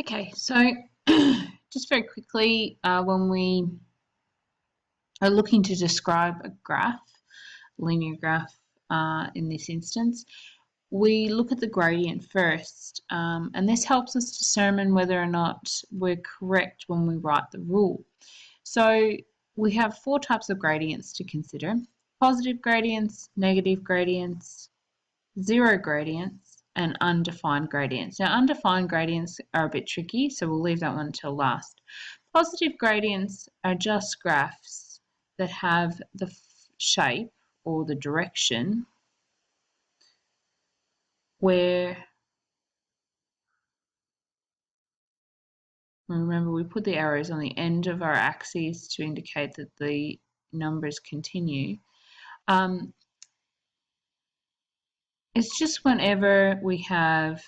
Okay, so just very quickly, when we are looking to describe a graph, linear graph in this instance, we look at the gradient first, and this helps us determine whether or not we're correct when we write the rule. So we have four types of gradients to consider: positive gradients, negative gradients, zero gradients, and undefined gradients. Now, undefined gradients are a bit tricky, so we'll leave that one until last. Positive gradients are just graphs that have the shape or the direction where, remember, we put the arrows on the end of our axes to indicate that the numbers continue. It's just whenever we have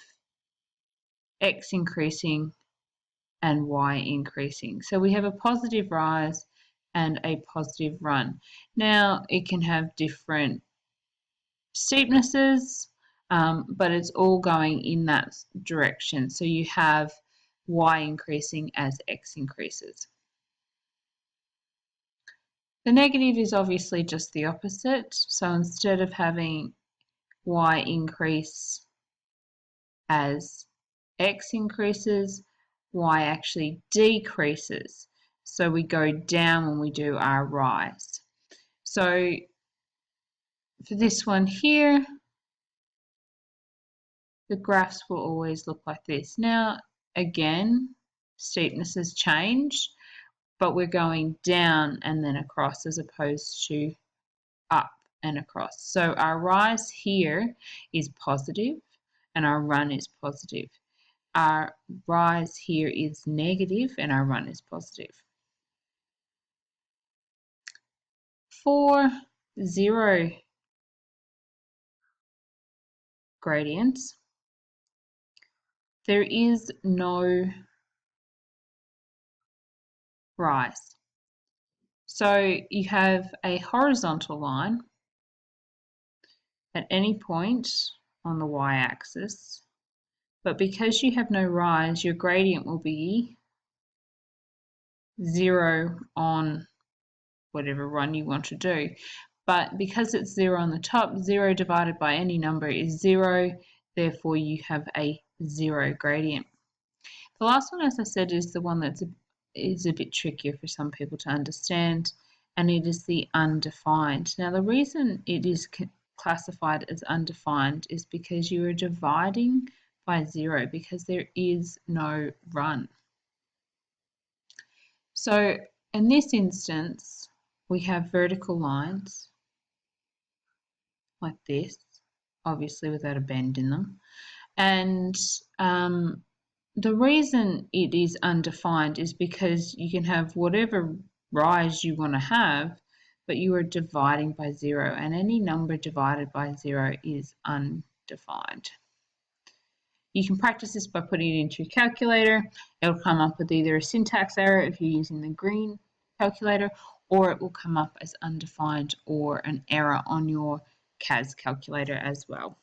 x increasing and y increasing. So we have a positive rise and a positive run. Now, it can have different steepnesses, but it's all going in that direction. So you have y increasing as x increases. The negative is obviously just the opposite. So instead of having y increase as x increases, y actually decreases. So we go down when we do our rise. So for this one here, the graphs will always look like this. Now, again, steepnesses change, but we're going down and then across as opposed to up and across. So our rise here is positive and our run is positive. Our rise here is negative and our run is positive. For zero gradients, there is no rise. So you have a horizontal line at any point on the y-axis, but because you have no rise, your gradient will be 0 on whatever run you want to do. But because it's 0 on the top, 0 divided by any number is 0, therefore you have a 0 gradient. The last one, as I said, is the one that's a bit trickier for some people to understand, and it is the undefined. Now, the reason it is classified as undefined is because you are dividing by 0 because there is no run. So in this instance, we have vertical lines like this, obviously without a bend in them. And the reason it is undefined is because you can have whatever rise you want to have, but you are dividing by 0, and any number divided by 0 is undefined. You can practice this by putting it into your calculator. It'll come up with either a syntax error if you're using the green calculator, or it will come up as undefined or an error on your CAS calculator as well.